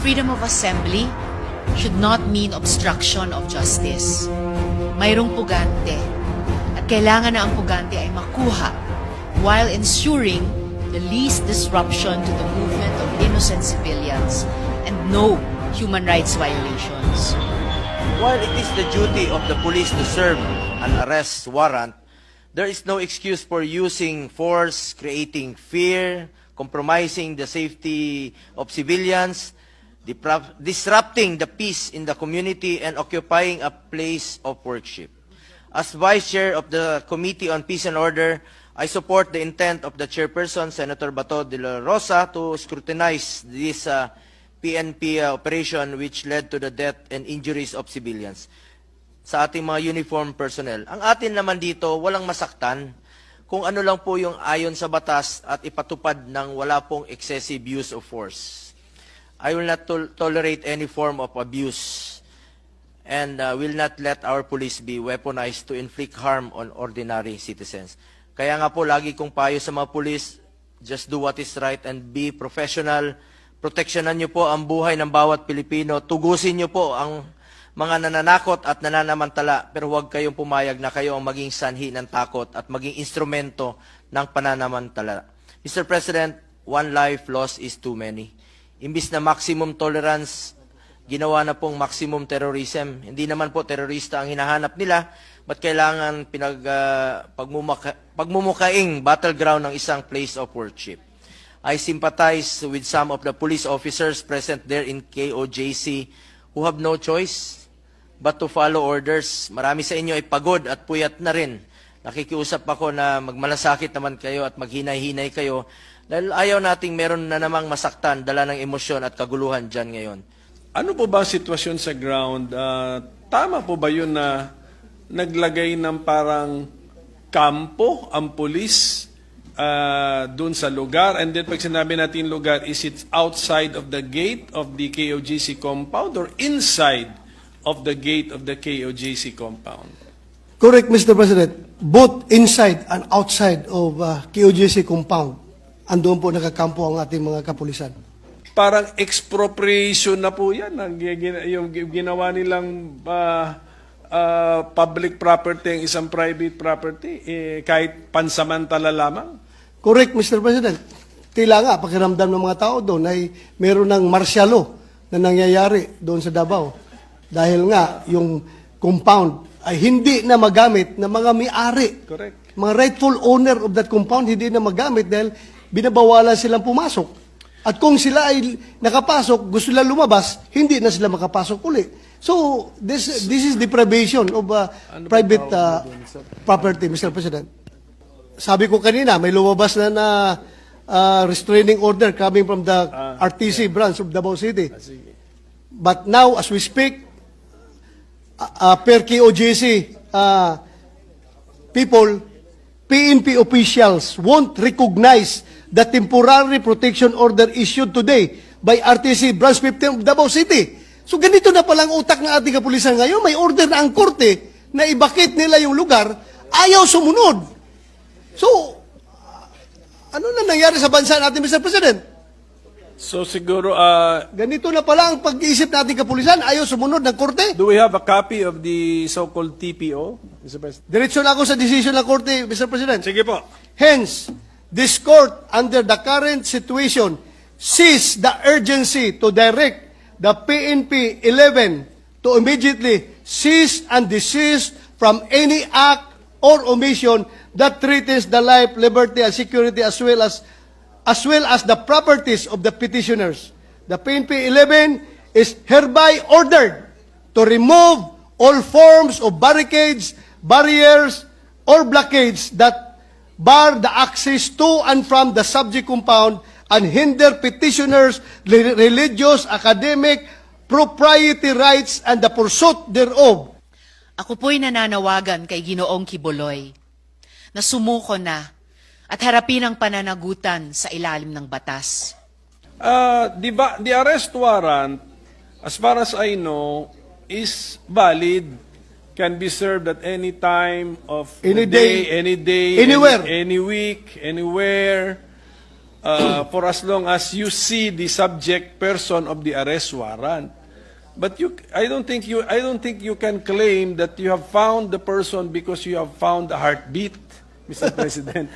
freedom of assembly should not mean obstruction of justice. Mayroong pugante at kailangan na ang pugante ay makuha while ensuring the least disruption to the movement of innocent civilians and no human rights violations. While it is the duty of the police to serve an arrest warrant, there is no excuse for using force, creating fear, compromising the safety of civilians, disrupting the peace in the community, and occupying a place of worship. As Vice Chair of the Committee on Peace and Order, I support the intent of the Chairperson, Senator Bato de la Rosa, to scrutinize this PNP operation which led to the death and injuries of civilians sa ating mga uniformed personnel. Ang atin naman dito, walang masaktan kung ano lang po yung ayon sa batas at ipatupad ng wala pong excessive use of force. I will not tolerate any form of abuse and will not let our police be weaponized to inflict harm on ordinary citizens. Kaya nga po, lagi kong payo sa mga police, just do what is right and be professional. Proteksyonan niyo po ang buhay ng bawat Pilipino. Tugusin niyo po ang mga nananakot at nananamantala, pero huwag kayong pumayag na kayo ang maging sanhi ng takot at maging instrumento ng pananamantala. Mr. President, one life lost is too many. Imbis na maximum tolerance, ginawa na pong maximum terrorism. Hindi naman po terorista ang hinahanap nila, ba't kailangan pagmumukaing battleground ng isang place of worship? I sympathize with some of the police officers present there in KOJC who have no choice but to follow orders. Marami sa inyo ay pagod at puyat na rin. Nakikiusap ako na magmalasakit naman kayo at maghinay-hinay kayo dahil ayaw nating meron na namang masaktan, dala ng emosyon at kaguluhan dyan ngayon. Ano po ba ang sitwasyon sa ground? Tama po ba yun na naglagay ng parang kampo ang pulis dun sa lugar? And then pag sinabi natin lugar, is it outside of the gate of the KOJC compound or inside of the gate of the KOJC compound? Correct, Mr. President. Both inside and outside of KOJC compound, andun po nakakampo ang ating mga kapulisan. Parang expropriation na po yan. Yung ginawa nilang public property, ang isang private property, kahit pansamantala lamang. Correct, Mr. President. Tila nga, pakiramdam ng mga tao doon ay meron ng martial law na nangyayari doon sa Davao. Dahil nga, yung compound ay hindi na magamit ng mga may-ari. Correct. Mga rightful owner of that compound hindi na magamit dahil binabawalan silang pumasok. At kung sila ay nakapasok, gusto nila lumabas, hindi na sila makapasok uli. So, this is deprivation of private property, Mr. President. Sabi ko kanina, may lumabas na restraining order coming from the RTC branch of Davao City. But now, as we speak, per KOJC people, PNP officials won't recognize the temporary protection order issued today by RTC Branch 15 of Davao City. So ganito na palang utak ng ating kapulisan ngayon. May order na ang korte na ibakit nila yung lugar, ayaw sumunod. So, ano na nangyari sa bansa natin, Mr. President? So siguro, Ganito na pala ang pag-iisip natin kapulisan, ayaw sumunod ng korte. do we have a copy of the so-called TPO, Mr. President? Diretso na ako sa decision ng korte, Mr. President. Sige po. Hence, this court, under the current situation, sees the urgency to direct the PNP 11 to immediately cease and desist from any act or omission that threatens the life, liberty, and security as well as the properties of the petitioners. The PNP 11 is hereby ordered to remove all forms of barricades, barriers, or blockades that bar the access to and from the subject compound and hinder petitioners' religious, academic, propriety rights and the pursuit thereof. Ako po'y nananawagan kay Ginoong Kibuloy na sumuko na at harapin ang pananagutan sa ilalim ng batas. The arrest warrant, as far as I know, is valid. Can be served at any time of Any the day, day, any day, anywhere. any week, anywhere. for as long as you see the subject person of the arrest warrant. But I don't think you can claim that you have found the person because you have found a heartbeat, Mr. President.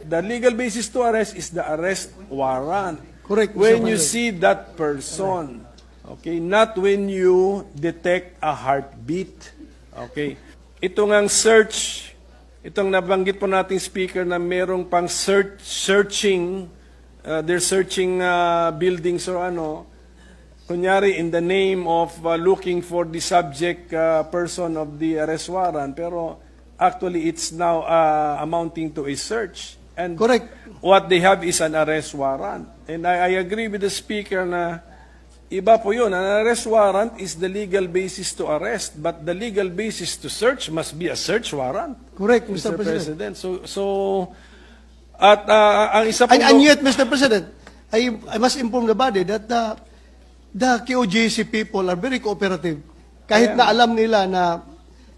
The legal basis to arrest is the arrest warrant. Correct, Mr. When you President. see that person, okay, not when you detect a heartbeat. Okay. Ito ngang search, itong nabanggit po nating speaker na merong pang searching, they're searching buildings or ano, kunyari in the name of looking for the subject person of the arrest warrant, pero actually it's now amounting to a search. And Correct. what they have is an arrest warrant. And I agree with the speaker na iba po yun. An arrest warrant is the legal basis to arrest, but the legal basis to search must be a search warrant. Correct, Mr. Mr. President. So at ang isa po And yet, Mr. President, I must inform the body that the QOJC people are very cooperative. Kahit na alam nila na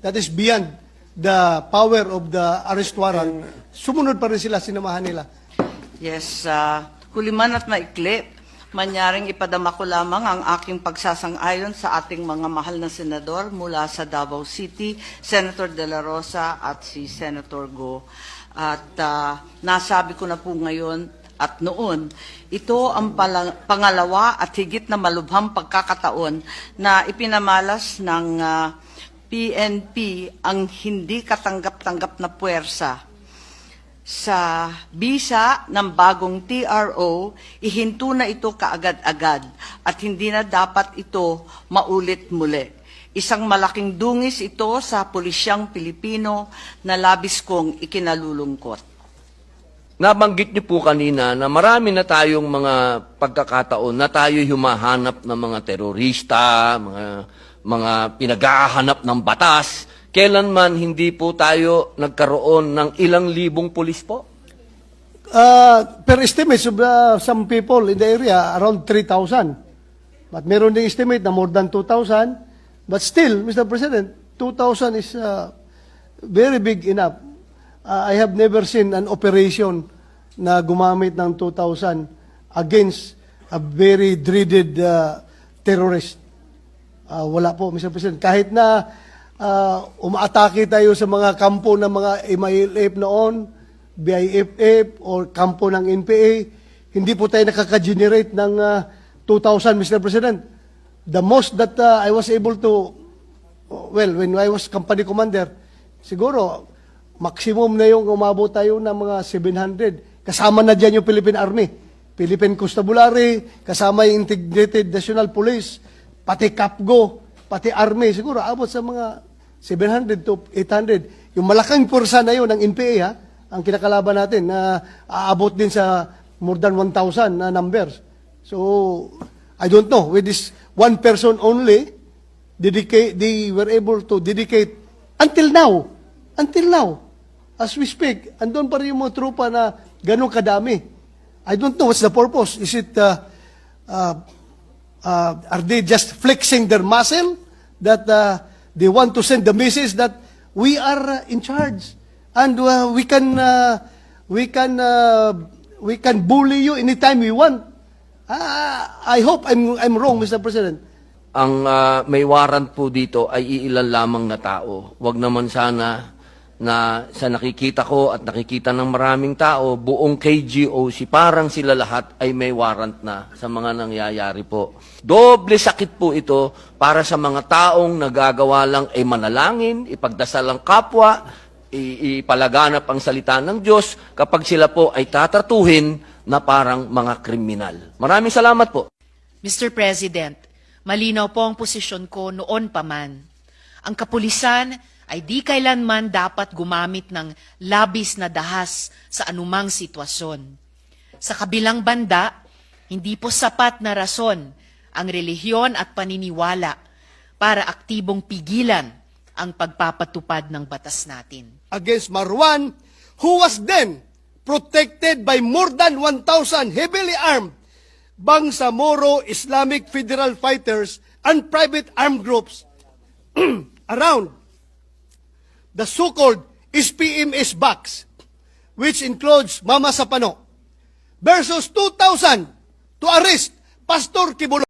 that is beyond the power of the arrest warrant, sumunod pa rin sila, sinamahan nila. Yes, huliman at maikli, manyaring ipadama ko lamang ang aking pagsasang-ayon sa ating mga mahal na senador mula sa Davao City, Senator De La Rosa at si Senator Go. At nasabi ko na po ngayon at noon, ito ang pangalawa at higit na malubhang pagkakataon na ipinamalas ng PNP ang hindi katanggap-tanggap na puwersa. Sa bisa ng bagong TRO, ihinto na ito kaagad-agad at hindi na dapat ito maulit muli. Isang malaking dungis ito sa pulisyang Pilipino na labis kong ikinalulungkot. Nabanggit niyo po kanina na marami na tayong mga pagkakataon na tayo humahanap ng mga terorista, mga pinag-ahanap ng batas. Kailanman hindi po tayo nagkaroon ng ilang libong pulis po? Per estimates of some people in the area, around 3,000. But meron ding estimate na more than 2,000. But still, Mr. President, 2,000 is very big enough. I have never seen an operation na gumamit ng 2,000 against a very dreaded terrorist. Wala po, Mr. President. Kahit na umaatake tayo sa mga kampo ng mga MILF noon, BIFF, or kampo ng NPA, hindi po tayo nakaka-generate ng 2,000, Mr. President. The most that I was able to, well, when I was company commander, siguro, maximum na yung umabot tayo ng mga 700. Kasama na dyan yung Philippine Army, Philippine Constabulary, kasama yung Integrated National Police, pati CAPGO, pati Army. Siguro, abot sa mga 700 to 800. Yung malaking pursa na yun ng NPA, ang kinakalaban natin, na aabot din sa more than 1,000 na numbers. So, I don't know, with this one person only, they were able to dedicate until now, as we speak, andun pa rin yung mga trupa na ganun kadami. I don't know what's the purpose. Is it, are they just flexing their muscle that they want to send the message that we are in charge and we can bully you anytime we want? I hope I'm wrong, Mr. President. Ang may warrant po dito ay iilan lamang na tao. Huwag naman sana na sa nakikita ko at nakikita ng maraming tao, buong KGOC, parang sila lahat ay may warrant na sa mga nangyayari po. Doble sakit po ito para sa mga taong nagagawa lang ay manalangin, ipagdasal ang kapwa, ipalaganap ang salita ng Diyos kapag sila po ay tatratuhin na parang mga kriminal. Maraming salamat po. Mr. President, malinaw po ang posisyon ko noon pa man. Ang kapulisan ay di kailanman dapat gumamit ng labis na dahas sa anumang sitwasyon. Sa kabilang banda, hindi po sapat na rason ang relihiyon at paniniwala para aktibong pigilan ang pagpapatupad ng batas natin. Against Marwan, who was then protected by more than 1,000 heavily armed Bangsamoro Islamic Federal Fighters and private armed groups around the so-called SPMS box, which includes Mama Sapano, versus 2,000 to arrest Pastor Kibuloy.